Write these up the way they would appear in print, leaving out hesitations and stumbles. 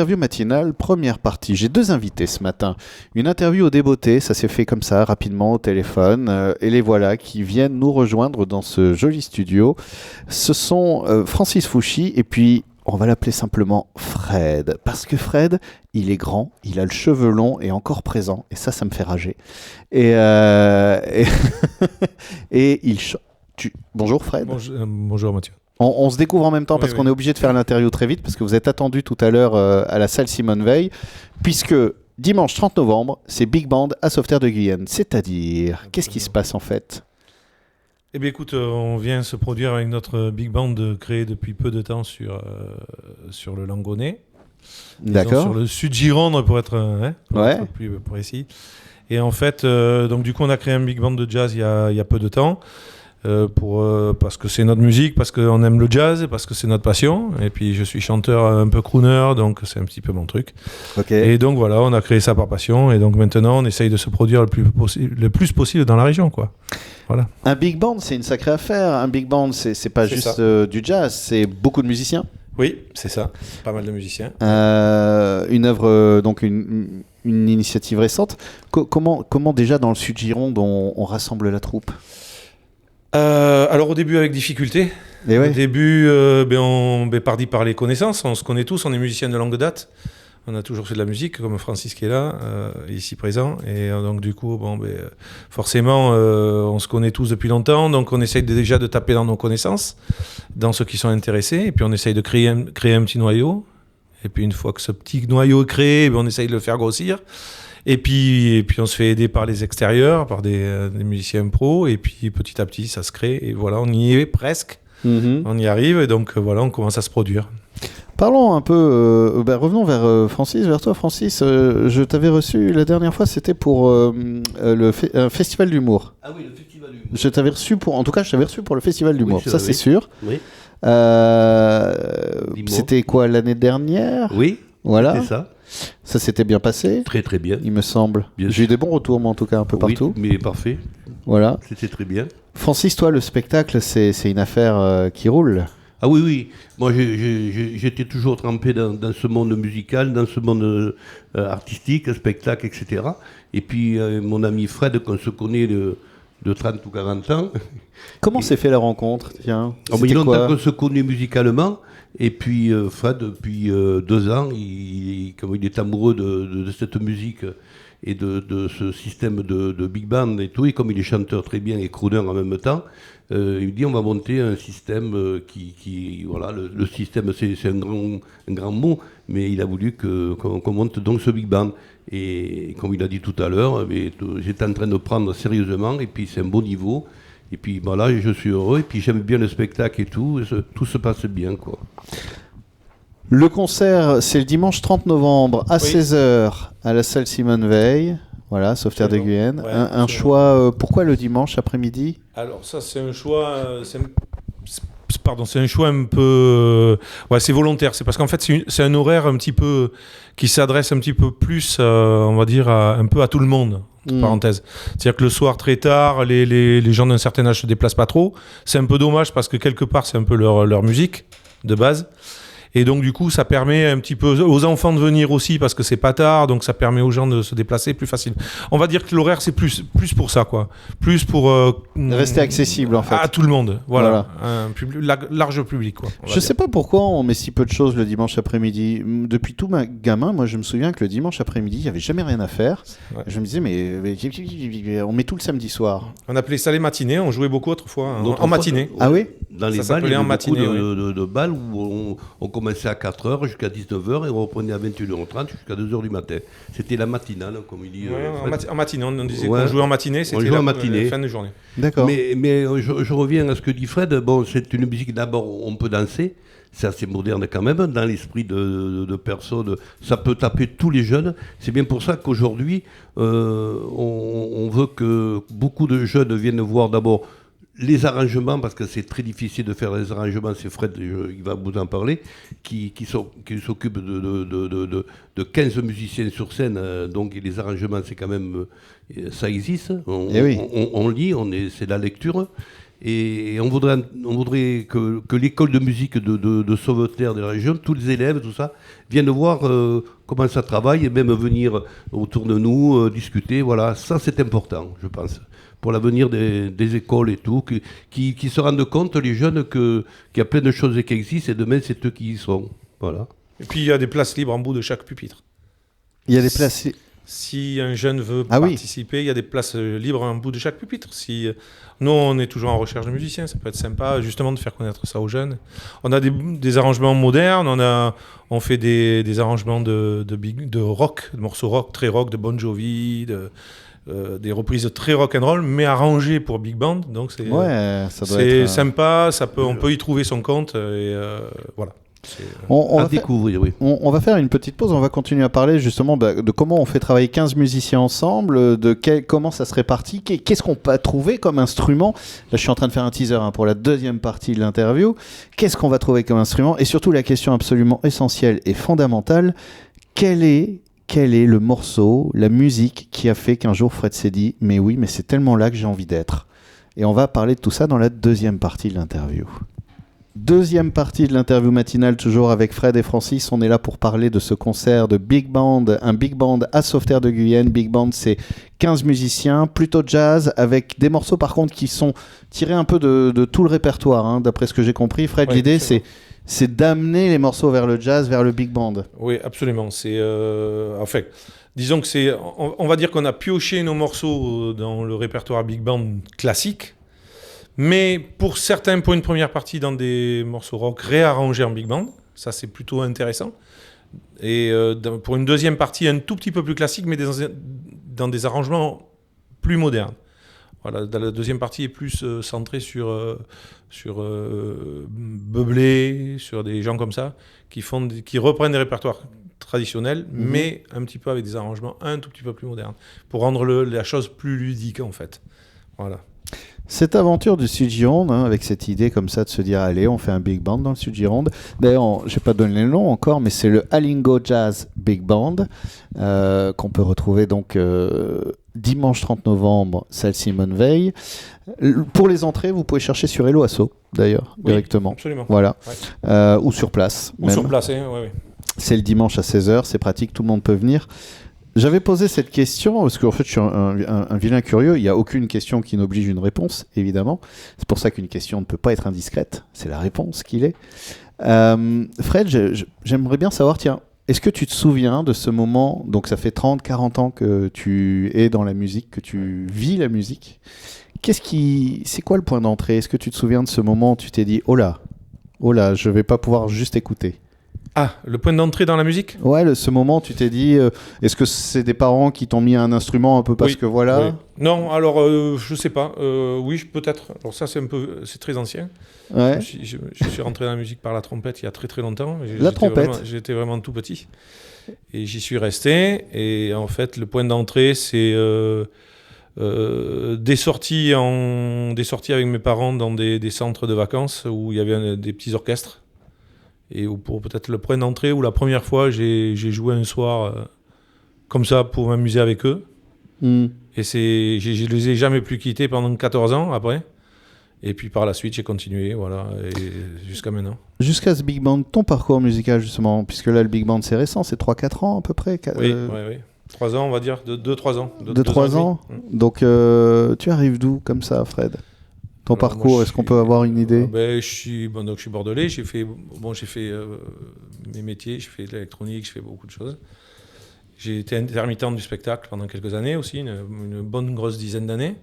Interview matinale, première partie. J'ai deux invités ce matin. Une interview au débeauté, ça s'est fait comme ça, rapidement, au téléphone. Et les voilà qui viennent nous rejoindre dans ce joli studio. Ce sont Francis Fouchy et puis, on va l'appeler simplement Fred. Parce que Fred, il est grand, il a le cheveu long et encore présent. Et ça me fait rager. Et il... Bonjour Fred. Bonjour Mathieu. On se découvre en même temps parce qu'on est obligé de faire l'interview très vite parce que vous êtes attendu tout à l'heure à la salle Simone Veil, puisque dimanche 30 novembre, c'est Big Band à Sauveterre de Guyenne. C'est-à-dire, qu'est-ce qui se passe en fait ? Eh bien écoute, on vient se produire avec notre Big Band créé depuis peu de temps sur le Langonnet. D'accord. Sur le sud Gironde pour être plus précis. Et en fait, donc du coup on a créé un Big Band de jazz il y a peu de temps. Parce que c'est notre musique, parce qu'on aime le jazz, parce que c'est notre passion. Et puis je suis chanteur un peu crooner, donc c'est un petit peu mon truc. Okay. Et donc voilà, on a créé ça par passion. Et donc maintenant, on essaye de se produire le plus possible dans la région, quoi. Voilà. Un big band, c'est une sacrée affaire. Un big band, c'est pas juste du jazz, c'est beaucoup de musiciens. Oui, c'est ça. Pas mal de musiciens. Une œuvre, donc une initiative récente. Comment déjà dans le sud Gironde on rassemble la troupe ? Alors au début avec difficulté. Et ouais. Au début, par les connaissances, on se connaît tous, on est musiciens de longue date. On a toujours fait de la musique, comme Francis qui est là, ici présent. Et donc du coup, forcément, on se connaît tous depuis longtemps, donc on essaye déjà de taper dans nos connaissances, dans ceux qui sont intéressés, et puis on essaye de créer un petit noyau. Et puis une fois que ce petit noyau est créé, on essaye de le faire grossir. Et puis on se fait aider par les extérieurs, par des musiciens pros, et puis petit à petit ça se crée, et voilà, on y est presque, on y arrive, et donc voilà, on commence à se produire. Parlons un peu, revenons vers Francis, vers toi Francis, je t'avais reçu la dernière fois, c'était pour un festival d'humour. Ah oui, le festival d'humour. Je t'avais reçu pour le festival d'humour, oui, ça c'est sûr. Oui. C'était quoi, l'année dernière ? Oui, voilà. c'était ça. Ça s'était bien passé ? Très très bien. Il me semble. Bien J'ai eu des bons retours, moi en tout cas, un peu partout. Oui, mais parfait. Voilà. C'était très bien. Francis, toi, le spectacle, c'est une affaire qui roule. Ah oui, oui. Moi, j'étais toujours trempé dans ce monde musical, dans ce monde artistique, spectacle, etc. Et puis, mon ami Fred, qu'on se connaît de 30 ou 40 ans. Comment s'est fait la rencontre ? Tiens, il y a longtemps qu'on se connaît musicalement. Et puis, Fred, depuis 2 ans, comme il est amoureux de cette musique et de ce système de big band et tout, et comme il est chanteur très bien et crooner en même temps, il me dit on va monter un système voilà, le système c'est un grand mot, mais il a voulu qu'on monte donc ce big band. Et comme il a dit tout à l'heure, j'étais en train de prendre sérieusement, et puis c'est un bon niveau. Et puis voilà, je suis heureux, et puis j'aime bien le spectacle et tout se passe bien, quoi. Le concert, c'est le dimanche 30 novembre à 16h à la salle Simone Veil, voilà, Sauveterre de Guyenne. Ouais, un choix, pourquoi le dimanche après-midi ? Alors ça, c'est un choix... c'est un choix un peu... c'est volontaire. C'est parce qu'en fait, c'est un horaire un petit peu... qui s'adresse un petit peu plus, on va dire, un peu à tout le monde. Parenthèse. C'est-à-dire que le soir très tard, les gens d'un certain âge se déplacent pas trop. C'est un peu dommage parce que quelque part c'est un peu leur musique de base. Et donc du coup ça permet un petit peu aux enfants de venir aussi parce que c'est pas tard, donc ça permet aux gens de se déplacer plus facile. On va dire que l'horaire c'est plus pour ça, quoi. Plus pour rester accessible en fait. À tout le monde. Voilà. Un large public, quoi. Je sais pas pourquoi on met si peu de choses le dimanche après-midi. Depuis tout ma gamin, moi je me souviens que le dimanche après-midi, il y avait jamais rien à faire. Ouais. Je me disais mais on met tout le samedi soir. On appelait ça les matinées, on jouait beaucoup autrefois en matinée. Ah oui ? Dans les balles, il y avait beaucoup de balles où on commençait à 4h jusqu'à 19h et on reprenait à 21h30 jusqu'à 2h du matin. C'était la matinale, comme il dit. En matinée, on disait qu'on jouait en matinée, c'était la fin de journée. D'accord. Mais je reviens à ce que dit Fred. Bon, c'est une musique, d'abord, on peut danser. C'est assez moderne quand même, dans l'esprit de personnes. Ça peut taper tous les jeunes. C'est bien pour ça qu'aujourd'hui, on veut que beaucoup de jeunes viennent voir d'abord les arrangements, parce que c'est très difficile de faire les arrangements, c'est Fred, il va vous en parler, qui s'occupe de 15 musiciens sur scène, donc les arrangements, c'est quand même, ça existe, on lit, c'est la lecture, Et on voudrait que l'école de musique de Sauveterre de la région, tous les élèves, tout ça, viennent voir comment ça travaille et même venir autour de nous discuter. Voilà, ça c'est important, je pense, pour l'avenir des écoles et tout, qui se rendent compte, les jeunes, qu'il y a plein de choses qui existent et demain c'est eux qui y sont. Voilà. Et puis il y a des places libres en bout de chaque pupitre. Il y a des places. Si un jeune veut participer, il y a des places libres en bout de chaque pupitre. Nous, on est toujours en recherche de musiciens, ça peut être sympa justement de faire connaître ça aux jeunes. On a des arrangements modernes, on fait des arrangements de rock, de morceaux rock, très rock, de Bon Jovi, des reprises très rock and roll, mais arrangées pour big band. Donc c'est sympa, on peut y trouver son compte et voilà. On va faire une petite pause, on va continuer à parler justement de comment on fait travailler 15 musiciens ensemble, comment ça se répartit, qu'est-ce qu'on peut trouver comme instrument. Là je suis en train de faire un teaser pour la deuxième partie de l'interview. Qu'est-ce qu'on va trouver comme instrument, et surtout la question absolument essentielle et fondamentale, quel est le morceau, la musique qui a fait qu'un jour Fred s'est dit mais oui, mais c'est tellement là que j'ai envie d'être. Et on va parler de tout ça dans la deuxième partie de l'interview. Deuxième partie de l'interview matinale, toujours avec Fred et Francis. On est là pour parler de ce concert de Big Band, un Big Band à Sauveterre de Guyenne. Big Band, c'est 15 musiciens, plutôt jazz, avec des morceaux par contre qui sont tirés un peu de tout le répertoire, d'après ce que j'ai compris. Fred, l'idée c'est d'amener les morceaux vers le jazz, vers le Big Band. Oui, absolument. En fait, disons que on va dire qu'on a pioché nos morceaux dans le répertoire Big Band classique. Mais pour certains, pour une première partie, dans des morceaux rock réarrangés en big band, ça c'est plutôt intéressant. Et pour une deuxième partie, un tout petit peu plus classique, mais dans des arrangements plus modernes. Voilà, la deuxième partie est plus centrée sur Beublé, sur des gens comme ça, qui reprennent des répertoires traditionnels, mais un petit peu avec des arrangements un tout petit peu plus modernes, pour rendre la chose plus ludique en fait. Voilà. Cette aventure du Sud-Gironde, avec cette idée comme ça de se dire allez, on fait un big band dans le Sud-Gironde. D'ailleurs, je n'ai pas donné le nom encore, mais c'est le Alingo Jazz Big Band qu'on peut retrouver donc dimanche 30 novembre, salle Simone Veil. Pour les entrées, vous pouvez chercher sur Hello Asso, d'ailleurs, directement. Absolument. Voilà. Ou sur place. Ou même. Sur place, oui. C'est le dimanche à 16h, c'est pratique, tout le monde peut venir. J'avais posé cette question parce qu'en fait je suis un vilain curieux, il n'y a aucune question qui n'oblige une réponse, évidemment. C'est pour ça qu'une question ne peut pas être indiscrète, c'est la réponse qu'il est. Fred, j'aimerais bien savoir, tiens, est-ce que tu te souviens de ce moment, donc ça fait 30-40 ans que tu es dans la musique, que tu vis la musique. C'est quoi le point d'entrée ? Est-ce que tu te souviens de ce moment où tu t'es dit, oh là, je ne vais pas pouvoir juste écouter ? Ah, le point d'entrée dans la musique ? Ouais, ce moment, tu t'es dit, est-ce que c'est des parents qui t'ont mis un instrument un peu parce que voilà ? Oui. Non, alors je sais pas. Oui, peut-être. Alors ça, c'est très ancien. Ouais. Je suis rentré dans la musique par la trompette il y a très très longtemps. Trompette. J'étais vraiment tout petit et j'y suis resté. Et en fait, le point d'entrée, c'est des sorties avec mes parents dans des centres de vacances où il y avait des petits orchestres. Et pour peut-être le point d'entrée où la première fois j'ai joué un soir comme ça pour m'amuser avec eux. Et je les ai jamais plus quittés pendant 14 ans après. Et puis par la suite j'ai continué, voilà, et jusqu'à maintenant. Jusqu'à ce Big Band, ton parcours musical justement, puisque là le Big Band c'est récent, c'est 3-4 ans à peu près. Oui. 3 ans on va dire, 2-3 ans. 2-3 ans. Donc tu arrives d'où comme ça, Fred ? Ton parcours, est-ce qu'on peut avoir une idée ? Je suis bordelais, j'ai fait mes métiers, j'ai fait de l'électronique, j'ai fait beaucoup de choses. J'ai été intermittent du spectacle pendant quelques années aussi, une bonne grosse dizaine d'années.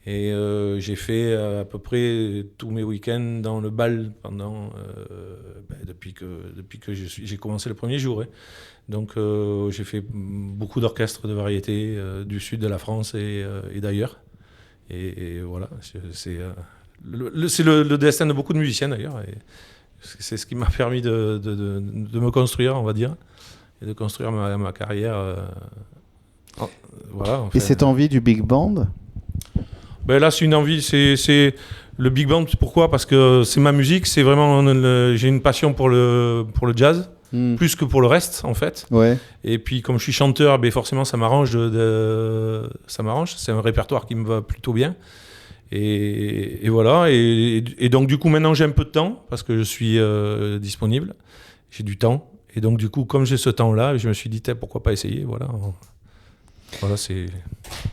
Et j'ai fait à peu près tous mes week-ends dans le bal pendant depuis que j'ai commencé le premier jour. Donc j'ai fait beaucoup d'orchestres de variété du sud de la France et d'ailleurs. Et voilà, c'est le destin de beaucoup de musiciens d'ailleurs. Et c'est ce qui m'a permis de me construire, on va dire, et de construire ma carrière. Voilà. Et cette envie du big band ? Là, c'est une envie. C'est le big band. Pourquoi ? Parce que c'est ma musique. C'est vraiment j'ai une passion pour le jazz. Plus que pour le reste en fait. Ouais. Et puis comme je suis chanteur, forcément ça m'arrange. Ça m'arrange. C'est un répertoire qui me va plutôt bien. Et voilà. Et donc, du coup, maintenant, j'ai un peu de temps parce que je suis disponible. J'ai du temps. Et donc, du coup, comme j'ai ce temps-là, je me suis dit, pourquoi pas essayer. Voilà. Voilà, c'est...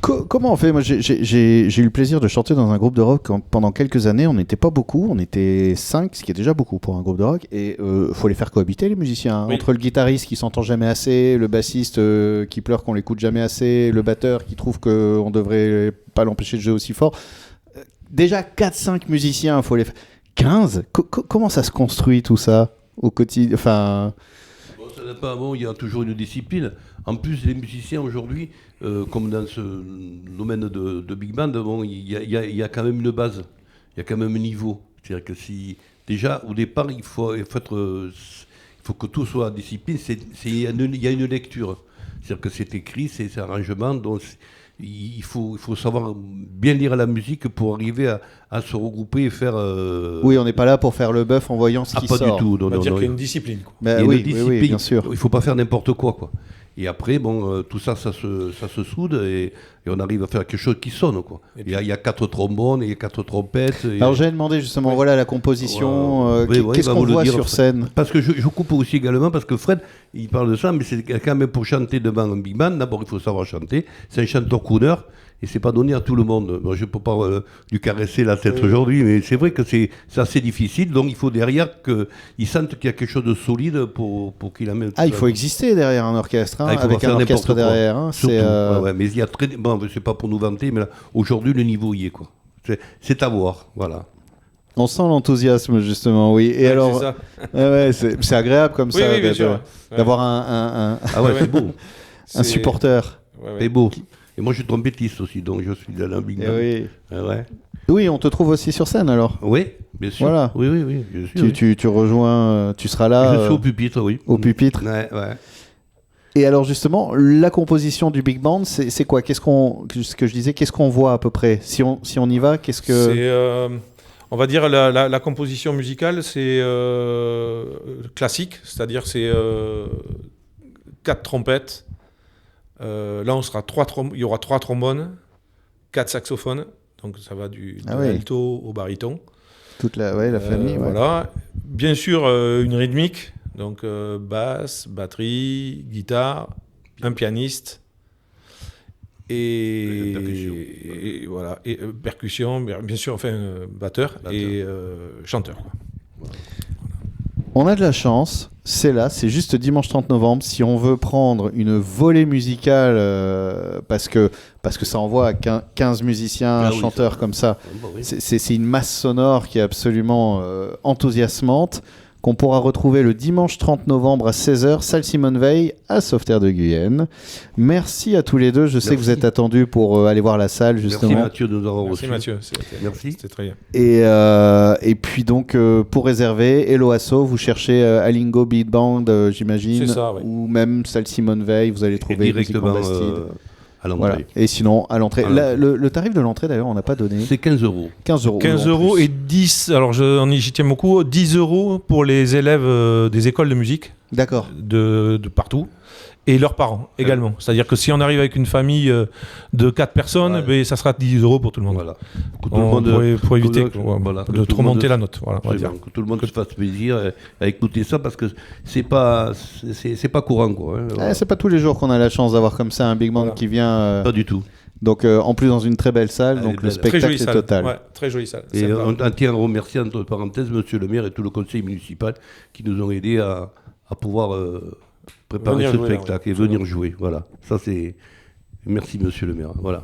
Comment on fait? Moi, j'ai eu le plaisir de chanter dans un groupe de rock pendant quelques années. On n'était pas beaucoup, on était 5, ce qui est déjà beaucoup pour un groupe de rock. Et faut les faire cohabiter, les musiciens. Oui. Entre le guitariste qui s'entend jamais assez, le bassiste qui pleure qu'on l'écoute jamais assez, le batteur qui trouve qu'on devrait pas l'empêcher de jouer aussi fort. Déjà 4-5 musiciens, faut les faire. 15 comment ça se construit tout ça au quotidien? Enfin... Bon, ça n'a pas, bon, il y a toujours une discipline. En plus, les musiciens aujourd'hui, comme dans ce domaine de big band, bon, il y a quand même une base, il y a quand même un niveau. C'est-à-dire que si déjà au départ, il faut que tout soit en discipline. Il y a une lecture. C'est-à-dire que c'est écrit, c'est un arrangement, donc il faut savoir bien lire la musique pour arriver à se regrouper et faire... Oui, on n'est pas là pour faire le bœuf en voyant ce qui pas sort. du tout. On va dire qu'il y a une discipline, quoi. Bah, Il y a oui, une discipline. oui, bien sûr. Il ne faut pas faire n'importe quoi, quoi. Et après, bon, tout ça, ça se soude et on arrive à faire quelque chose qui sonne, quoi. Il y a 4 trombones et 4 trompettes. Alors j'ai demandé justement, voilà la composition, qu'est-ce qu'on voit sur scène? Parce que je coupe aussi également, parce que Fred, il parle de ça, mais c'est quand même pour chanter devant un big band, d'abord il faut savoir chanter. C'est un chanteur crooner. Et c'est pas donné à tout le monde. Moi, je peux pas lui caresser la tête aujourd'hui, mais c'est vrai que c'est assez difficile. Donc il faut derrière qu'ils sentent qu'il y a quelque chose de solide pour qu'il amène. Ah, il faut exister derrière un orchestre, hein, avec un orchestre derrière. Hein, ouais, mais il y a bon, c'est pas pour nous vanter, mais là, aujourd'hui le niveau y est, quoi. C'est à voir, voilà. On sent l'enthousiasme justement, oui. Et alors, c'est agréable comme ça, bien sûr. D'avoir un ah ouais, c'est beau, un supporter. C'est beau. Et moi, je suis trompettiste aussi, donc je suis dans un big band. Oui. Ouais. Oui, on te trouve aussi sur scène alors. Oui, bien sûr. Voilà. Oui, je suis, tu rejoins, tu seras là. Je suis au pupitre, oui. Au pupitre. Ouais. Et alors justement, la composition du big band, c'est quoi? Ce que je disais, qu'est-ce qu'on voit à peu près? Si on y va, qu'est-ce que... on va dire la composition musicale, c'est classique, c'est-à-dire c'est 4 trompettes. Là, il y aura 3 trombones, 4 saxophones, donc ça va de l'alto au baryton. Toute la famille. Voilà. Bien sûr, une rythmique, donc basse, batterie, guitare, un pianiste et voilà, et percussion, bien sûr, enfin batteur et chanteur, quoi. Voilà. On a de la chance, c'est juste dimanche 30 novembre. Si on veut prendre une volée musicale, parce que ça envoie à 15 musiciens, chanteurs comme ça, c'est une masse sonore qui est absolument enthousiasmante, qu'on pourra retrouver le dimanche 30 novembre à 16h, salle Simone Veil, à Sauveterre de Guyenne. Merci à tous les deux. Je sais que vous êtes attendus pour aller voir la salle, justement. Merci Mathieu de nous avoir reçus. Merci Mathieu. Merci. C'était très bien. Et puis donc, pour réserver, Hello Asso, vous cherchez Alingo Beat Band, j'imagine. C'est ça, oui. Ou même salle Simone Veil, vous allez trouver directement à l'entrée. Voilà. Et sinon, à l'entrée. Le tarif de l'entrée, d'ailleurs, on n'a pas donné. C'est 15 €. 15 €. 15 € et 10, alors j'y tiens beaucoup, 10 € pour les élèves des écoles de musique. D'accord. De partout. Et leurs parents également. C'est-à-dire que si on arrive avec une famille de 4 personnes, ça sera 10 € pour tout le monde. Voilà. Pour éviter de trop monter la note. Voilà, on va dire. Que tout le monde se fasse plaisir à écouter ça, parce que c'est pas courant, quoi. Voilà. C'est pas tous les jours qu'on a la chance d'avoir comme ça un big band qui vient. Pas du tout. Donc en plus dans une très belle salle, donc le spectacle est total. Ouais, très jolie salle. Et on tient à remercier, entre parenthèses, monsieur le maire et tout le conseil municipal qui nous ont aidés à pouvoir préparer ce spectacle et venir jouer. Voilà. Ça c'est... Merci monsieur le maire. Voilà.